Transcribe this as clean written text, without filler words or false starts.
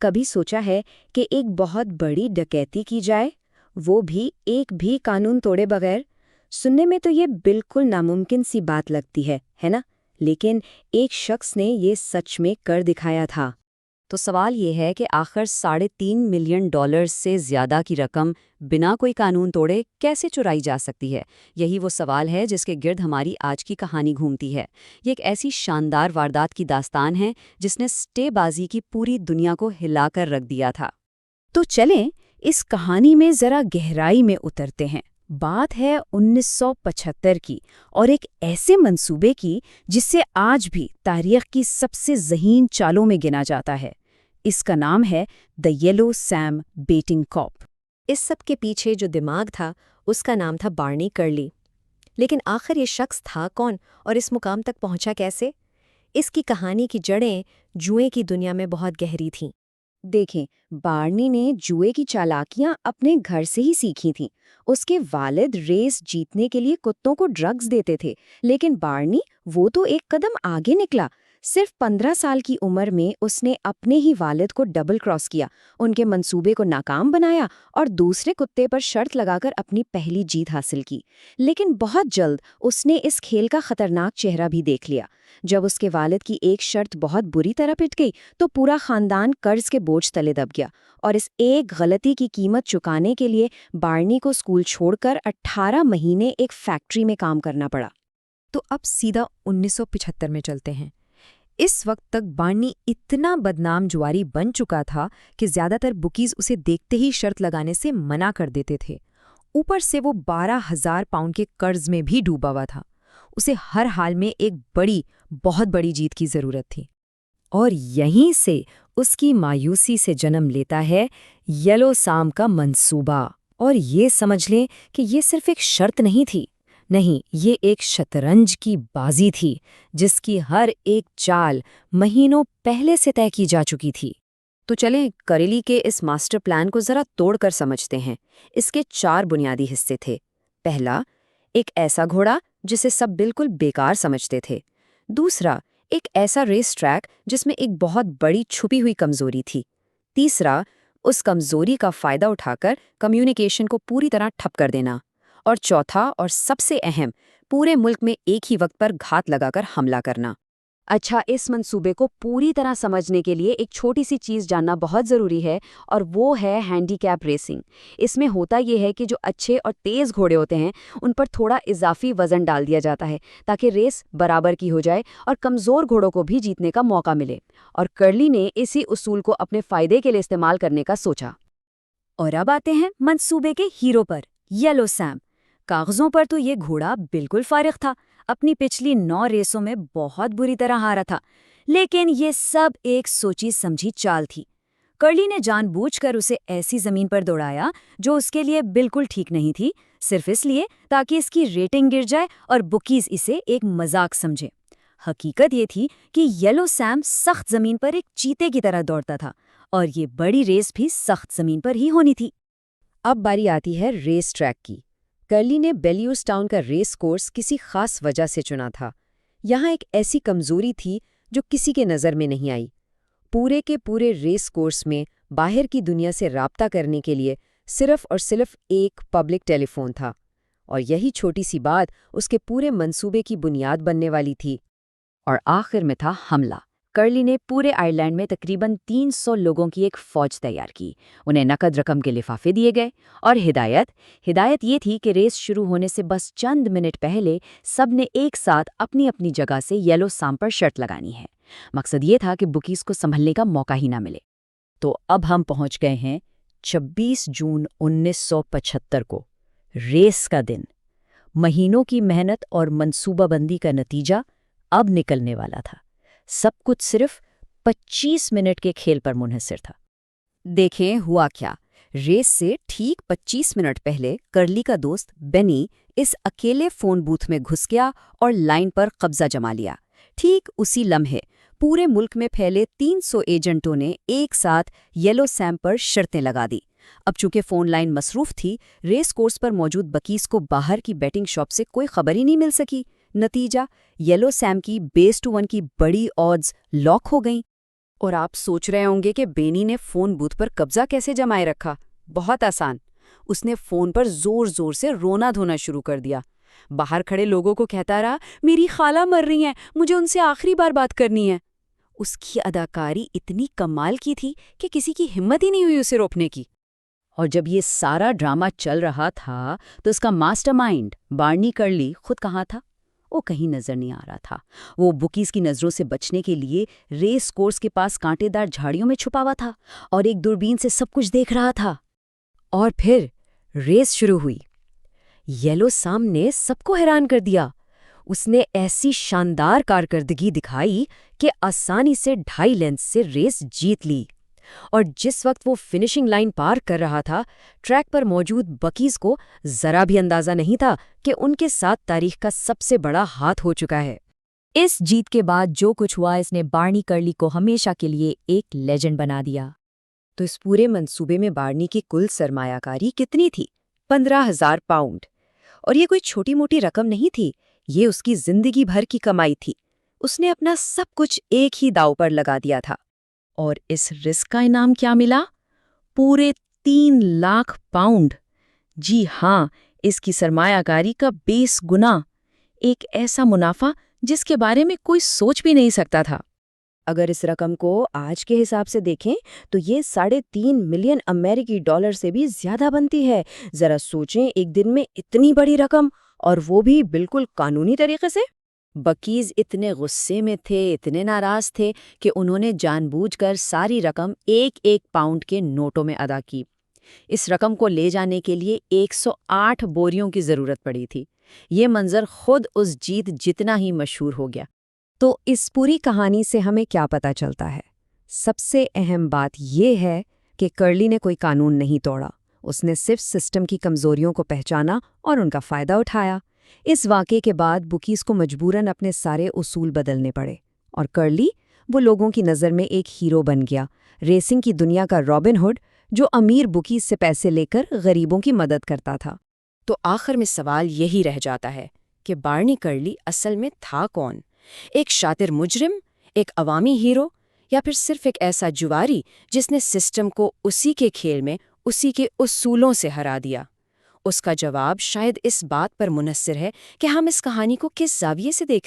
कभी सोचा है कि एक बहुत बड़ी डकैती की जाए, वो भी एक भी कानून तोड़े बगैर? सुनने में तो ये बिल्कुल नामुमकिन सी बात लगती है ना? लेकिन एक शख्स ने ये सच में कर दिखाया था। तो सवाल ये है कि आखिर $3.5 मिलियन से ज़्यादा की रकम बिना कोई कानून तोड़े कैसे चुराई जा सकती है। यही वो सवाल है जिसके गिर्द हमारी आज की कहानी घूमती है। ये एक ऐसी शानदार वारदात की दास्तान है जिसने स्टेबाजी की पूरी दुनिया को हिलाकर रख दिया था। तो चलें इस कहानी में जरा गहराई में उतरते हैं। बात है 1975 की और एक ऐसे मंसूबे की जिससे आज भी तारीख की सबसे ज़हीन चालों में गिना जाता है। इसका नाम है the yellow Sam betting cop. इस सब के पीछे जो दिमाग था उसका नाम था बार्नी कर्ली। लेकिन आखिर ये शख्स था कौन और इस मुकाम तक पहुंचा कैसे? इसकी कहानी की जड़ें जुए की दुनिया में बहुत गहरी थीं। देखें, बार्नी ने जुए की चालाकियां अपने घर से ही सीखी थीं। उसके वालिद रेस जीतने के लिए कुत्तों को ड्रग्स देते थे, लेकिन बार्नी वो तो एक कदम आगे निकला। सिर्फ 15 साल की उम्र में उसने अपने ही वालिद को डबल क्रॉस किया, उनके मंसूबे को नाकाम बनाया और दूसरे कुत्ते पर शर्त लगाकर अपनी पहली जीत हासिल की। लेकिन बहुत जल्द उसने इस खेल का खतरनाक चेहरा भी देख लिया। जब उसके वालिद की एक शर्त बहुत बुरी तरह पिट गई तो पूरा खानदान कर्ज के बोझ तले दब गया, और इस एक गलती की कीमत चुकाने के लिए बार्नी को स्कूल छोड़कर 18 महीने एक फैक्ट्री में काम करना पड़ा। तो अब सीधा 1975 में चलते हैं। इस वक्त तक बार्नी इतना बदनाम जुआरी बन चुका था कि ज्यादातर बुकीज उसे देखते ही शर्त लगाने से मना कर देते थे। ऊपर से वो 12,000 पाउंड के कर्ज में भी डूबा हुआ था। उसे हर हाल में एक बहुत बड़ी जीत की जरूरत थी। और यहीं से उसकी मायूसी से जन्म लेता है येलो साम का मंसूबा। और ये समझ लें कि ये सिर्फ एक शर्त नहीं थी, नहीं, ये एक शतरंज की बाजी थी जिसकी हर एक चाल महीनों पहले से तय की जा चुकी थी। तो चलें करेली के इस मास्टर प्लान को जरा तोड़कर समझते हैं। इसके 4 बुनियादी हिस्से थे। पहला, एक ऐसा घोड़ा जिसे सब बिल्कुल बेकार समझते थे। दूसरा, एक ऐसा रेस ट्रैक जिसमें एक बहुत बड़ी छुपी हुई कमजोरी थी। तीसरा, उस कमजोरी का फायदा उठाकर कम्युनिकेशन को पूरी तरह ठप कर देना। और चौथा और सबसे अहम, पूरे मुल्क में एक ही वक्त पर घात लगाकर हमला करना। अच्छा, इस मंसूबे को पूरी तरह समझने के लिए एक छोटी सी चीज़ जानना बहुत ज़रूरी है, और वो है हैंडीकैप रेसिंग। इसमें होता ये है कि जो अच्छे और तेज़ घोड़े होते हैं उन पर थोड़ा इजाफी वज़न डाल दिया जाता है ताकि रेस बराबर की हो जाए और कमज़ोर घोड़ों को भी जीतने का मौका मिले। और कर्ली ने इसी उसूल को अपने फ़ायदे के लिए इस्तेमाल करने का सोचा। और अब आते हैं मंसूबे के हीरो पर, येलो सैम। कागजों पर तो ये घोड़ा बिल्कुल फारिग था, अपनी पिछली 9 रेसों में बहुत बुरी तरह हारा था। लेकिन ये सब एक सोची समझी चाल थी। कर्ली ने जानबूझकर उसे ऐसी जमीन पर दौड़ाया जो उसके लिए बिल्कुल ठीक नहीं थी, सिर्फ इसलिए ताकि इसकी रेटिंग गिर जाए और बुकीज इसे एक मजाक समझे। हकीकत ये थी कि येलो सैम सख्त जमीन पर एक चीते की तरह दौड़ता था, और ये बड़ी रेस भी सख्त जमीन पर ही होनी थी। अब बारी आती है रेस ट्रैक की। कर्ली ने बेलियूस टाउन का रेस कोर्स किसी खास वजह से चुना था। यहाँ एक ऐसी कमजोरी थी जो किसी के नज़र में नहीं आई। पूरे के पूरे रेस कोर्स में बाहर की दुनिया से राब्ता करने के लिए सिर्फ और सिर्फ एक पब्लिक टेलीफोन था, और यही छोटी सी बात उसके पूरे मंसूबे की बुनियाद बनने वाली थी। और आखिर में था हमला। कर्ली ने पूरे आयरलैंड में तकरीबन 300 लोगों की एक फौज तैयार की। उन्हें नकद रकम के लिफाफे दिए गए, और हिदायत ये थी कि रेस शुरू होने से बस चंद मिनट पहले सबने एक साथ अपनी अपनी जगह से येलो साम पर शर्त लगानी है। मकसद ये था कि बुकीज को संभलने का मौका ही ना मिले। तो अब हम पहुंच गए हैं 26 जून 1975 को, रेस का दिन। महीनों की मेहनत और मंसूबाबंदी का नतीजा अब निकलने वाला था। सब कुछ सिर्फ 25 मिनट के खेल पर मुनहसर था। देखें हुआ क्या। रेस से ठीक 25 मिनट पहले कर्ली का दोस्त बेनी इस अकेले फोन बूथ में घुस गया और लाइन पर कब्जा जमा लिया। ठीक उसी लम्हे पूरे मुल्क में फैले 300 एजेंटों ने एक साथ येलो सैम पर शर्तें लगा दी। अब चूंकि फोन लाइन मसरूफ थी, रेस कोर्स पर मौजूद बकीज को बाहर की बैटिंग शॉप से कोई खबर ही नहीं मिल सकी। नतीजा, येलो सैम की बेस टू 1 की बड़ी ऑड्स लॉक हो गईं। اور آپ سوچ رہے ہوں گے کہ بینی نے فون بوتھ پر قبضہ کیسے جمائے رکھا؟ بہت آسان۔ اس نے فون پر زور زور سے رونا دھونا شروع کر دیا۔ باہر کھڑے لوگوں کو کہتا رہا، میری خالہ مر رہی ہیں، مجھے ان سے آخری بار بات کرنی ہے۔ اس کی اداکاری اتنی کمال کی تھی کہ کسی کی ہمت ہی نہیں ہوئی اسے روکنے کی۔ اور جب یہ سارا ڈرامہ چل رہا تھا تو اس کا ماسٹر مائنڈ بارنی کرلی خود کہاں تھا؟ وہ کہیں نظر نہیں آ رہا تھا۔ وہ بکیز کی نظروں سے بچنے کے لیے ریس کورس کے پاس کانٹے دار جھاڑیوں میں چھپا ہوا تھا اور ایک دوربین سے سب کچھ دیکھ رہا تھا۔ اور پھر ریس شروع ہوئی۔ یلو سام نے سب کو حیران کر دیا۔ اس نے ایسی شاندار کارکردگی دکھائی کہ آسانی سے 2.5 لینتھ سے ریس جیت لی، اور جس وقت وہ فنشنگ لائن پار کر رہا تھا، ٹریک پر موجود بکیز کو ذرا بھی اندازہ نہیں تھا کہ ان کے ساتھ تاریخ کا سب سے بڑا ہاتھ ہو چکا ہے۔ اس جیت کے بعد جو کچھ ہوا، اس نے بارنی کرلی کو ہمیشہ کے لیے ایک لیجنڈ بنا دیا۔ تو اس پورے منصوبے میں بارنی کی کل سرمایہ کاری کتنی تھی؟ 15,000 پاؤنڈ۔ اور یہ کوئی چھوٹی موٹی رقم نہیں تھی، یہ اس کی زندگی بھر کی کمائی تھی۔ اس نے اپنا سب کچھ ایک ہی داؤ پر لگا دیا تھا۔ اور اس رسک کا انعام کیا ملا؟ پورے 3 لاکھ پاؤنڈ! جی ہاں، اس کی سرمایہ کاری کا 20 گنا۔ ایک ایسا منافع جس کے بارے میں کوئی سوچ بھی نہیں سکتا تھا۔ اگر اس رقم کو آج کے حساب سے دیکھیں تو یہ 3.5 ملین امریکی ڈالر سے بھی زیادہ بنتی ہے۔ ذرا سوچیں، ایک دن میں اتنی بڑی رقم، اور وہ بھی بالکل قانونی طریقے سے۔ بکیز اتنے غصے میں تھے، اتنے ناراض تھے کہ انہوں نے جان بوجھ کر ساری رقم 1 پاؤنڈ کے نوٹوں میں ادا کی۔ اس رقم کو لے جانے کے لیے 108 بوریوں کی ضرورت پڑی تھی۔ یہ منظر خود اس جیت جتنا ہی مشہور ہو گیا۔ تو اس پوری کہانی سے ہمیں کیا پتہ چلتا ہے؟ سب سے اہم بات یہ ہے کہ کرلی نے کوئی قانون نہیں توڑا، اس نے صرف سسٹم کی کمزوریوں کو پہچانا اور ان کا فائدہ اٹھایا۔ اس واقعے کے بعد بکیز کو مجبوراً اپنے سارے اصول بدلنے پڑے، اور کرلی وہ لوگوں کی نظر میں ایک ہیرو بن گیا، ریسنگ کی دنیا کا رابن ہوڈ، جو امیر بکیز سے پیسے لے کر غریبوں کی مدد کرتا تھا۔ تو آخر میں سوال یہی رہ جاتا ہے کہ بارنی کرلی اصل میں تھا کون؟ ایک شاطر مجرم، ایک عوامی ہیرو، یا پھر صرف ایک ایسا جواری جس نے سسٹم کو اسی کے کھیل میں اسی کے اصولوں سے ہرا دیا؟ اس کا جواب شاید اس بات پر منحصر ہے کہ ہم اس کہانی کو کس زاویے سے دیکھتے ہیں۔